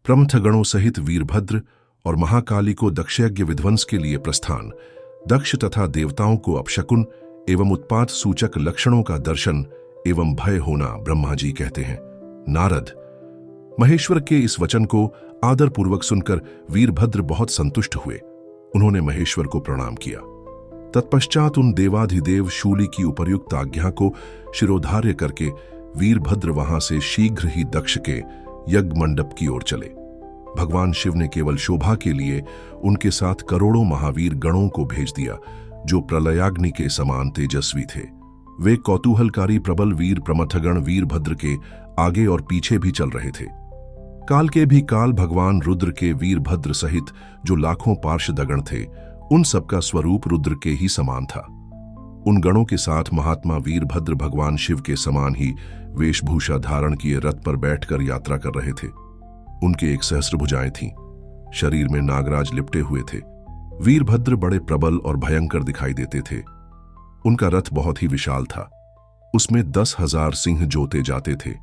प्रमथगणों सहित वीरभद्र और महाकाली को दक्षयज्ञ विध्वंस के लिए प्रस्थान। दक्ष तथा देवताओं को अपशकुन एवं उत्पात सूचक लक्षणों का दर्शन एवं भय होना ब्रह्मा जी कहते हैं। नारद। महेश्वर के इस वचन को आदरपूर्वक सुनकर वीरभद्र बहुत संतुष्ट हुए। उन्होंने महेश्वर को प्रणाम किया। तत्पश्चात उन देवाधिदेव शूली की उपर्युक्त आज्ञा को शिरोधार्य करके वीरभद्र वहां से शीघ्र ही दक्ष के यज्ञ मंडप की ओर चले। भगवान शिव ने केवल शोभा के लिए उनके साथ करोड़ों महावीर गणों को भेज दिया, जो प्रलयाग्नि के समान तेजस्वी थे। वे कौतूहलकारी प्रबल वीर प्रमथगण वीरभद्र के आगे और पीछे भी चल रहे थे। काल के भी काल भगवान रुद्र के वीरभद्र सहित जो लाखों पार्षदगण थे, उन सबका स्वरूप रुद्र के ही समान था। उन गणों के साथ महात्मा वीरभद्र भगवान शिव के समान ही वेशभूषा धारण किए रथ पर बैठकर यात्रा कर रहे थे। उनके 1 सहस्र भुजाएं थीं, शरीर में नागराज लिपटे हुए थे। वीरभद्र बड़े प्रबल और भयंकर दिखाई देते थे। उनका रथ बहुत ही विशाल था। उसमें 10,000 सिंह जोते जाते थे,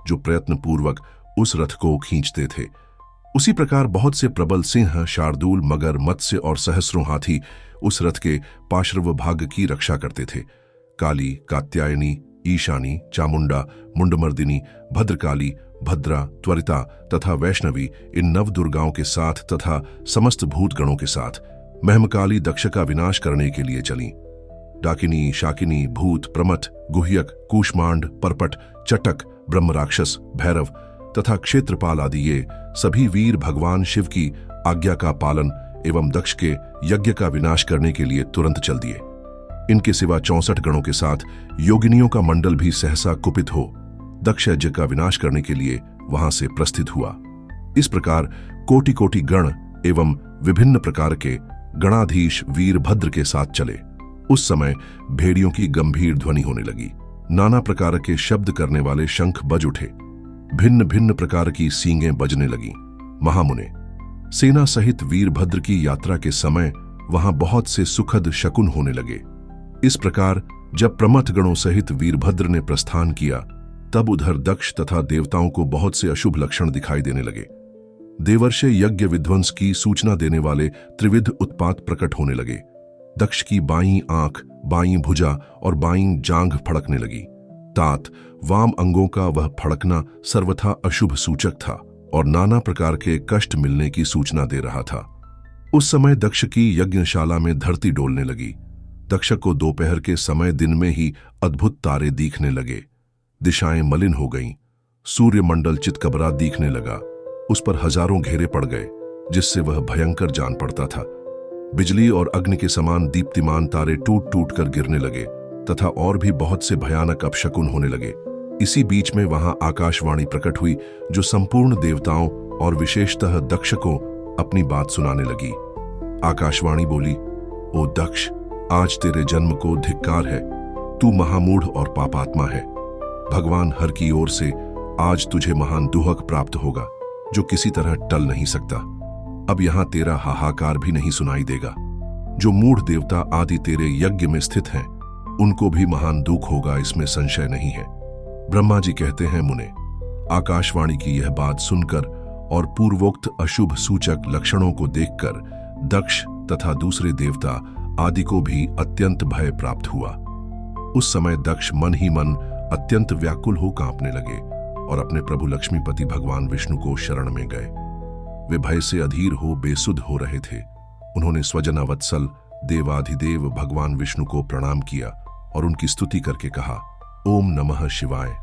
जो प्रयत्न पूर्वक उस रथ को खींचते थे। उसी प्रकार बहुत से प्रबल सिंह, शार्दूल, मगर, मत्स्य और सहस्रों हाथी उस रथ के पार्श्व भाग की रक्षा करते थे। काली, कात्यायनी, ईशानी, चामुंडा, मुंडमर्दिनी, भद्रकाली, भद्रा, त्वरिता तथा वैष्णवी इन 9 दुर्गाओं के साथ तथा समस्त भूतगणों के साथ महमकाली दक्ष का विनाश करने के लिए चली। डाकिनी, शाकिनी, भूत, प्रमथ, गुह्यक, कूष्मांड, परपट, चटक, ब्रह्म राक्षस, भैरव तथा क्षेत्रपाल आदि ये सभी वीर भगवान शिव की आज्ञा का पालन एवं दक्ष के यज्ञ का विनाश करने के लिए तुरंत चल दिए। इनके सिवा 64 गणों के साथ योगिनियों का मंडल भी सहसा कुपित हो दक्ष यज्ञ का विनाश करने के लिए वहां से प्रस्थित हुआ। इस प्रकार कोटि कोटि गण एवं विभिन्न प्रकार के गणाधीश वीरभद्र के साथ चले। उस समय भेड़ियों की गंभीर ध्वनि होने लगी। नाना प्रकार के शब्द करने वाले शंख बज उठे। भिन्न भिन्न प्रकार की सींगें बजने लगी। महामुने, सेना सहित वीरभद्र की यात्रा के समय वहां बहुत से सुखद शकुन होने लगे। इस प्रकार जब प्रमथ गणों सहित वीरभद्र ने प्रस्थान किया, तब उधर दक्ष तथा देवताओं को बहुत से अशुभ लक्षण दिखाई देने लगे। देवर्षि यज्ञ विध्वंस की सूचना देने वाले त्रिविध उत्पात प्रकट होने लगे। दक्ष की बाईं आंख, बाईं भुजा और बाईं जांघ फड़कने लगी। तात, वाम अंगों का वह फड़कना सर्वथा अशुभ सूचक था और नाना प्रकार के कष्ट मिलने की सूचना दे रहा था। उस समय दक्ष की यज्ञशाला में धरती डोलने लगी। दक्ष को दोपहर के समय दिन में ही अद्भुत तारे दिखने लगे। दिशाएं मलिन हो गईं। सूर्यमंडल चितकबरा दिखने लगा। उस पर हजारों घेरे पड़ गए, जिससे वह भयंकर जान पड़ता था। बिजली और अग्नि के समान दीप्तिमान तारे टूट टूट कर गिरने लगे तथा और भी बहुत से भयानक अपशकुन होने लगे। इसी बीच में वहां आकाशवाणी प्रकट हुई, जो संपूर्ण देवताओं और विशेषतः दक्ष को अपनी बात सुनाने लगी। आकाशवाणी बोली, ओ दक्ष, आज तेरे जन्म को धिक्कार है। तू महामूढ़ और पापात्मा है। भगवान हर की ओर से आज तुझे महान दुहक प्राप्त होगा, जो किसी तरह टल नहीं सकता। अब यहां तेरा हाहाकार भी नहीं सुनाई देगा। जो मूढ़ देवता आदि तेरे यज्ञ में स्थित हैं, उनको भी महान दुख होगा, इसमें संशय नहीं है। ब्रह्मा जी कहते हैं, मुने, आकाशवाणी की यह बात सुनकर और पूर्वोक्त अशुभ सूचक लक्षणों को देखकर दक्ष तथा दूसरे देवता आदि को भी अत्यंत भय प्राप्त हुआ। उस समय दक्ष मन ही मन अत्यंत व्याकुल हो कांपने लगे और अपने प्रभु लक्ष्मीपति भगवान विष्णु को शरण में गए। वे भय से अधीर हो बेसुध हो रहे थे। उन्होंने स्वजनावत्सल देवाधिदेव भगवान विष्णु को प्रणाम किया और उनकी स्तुति करके कहा, ओम नमः शिवाय।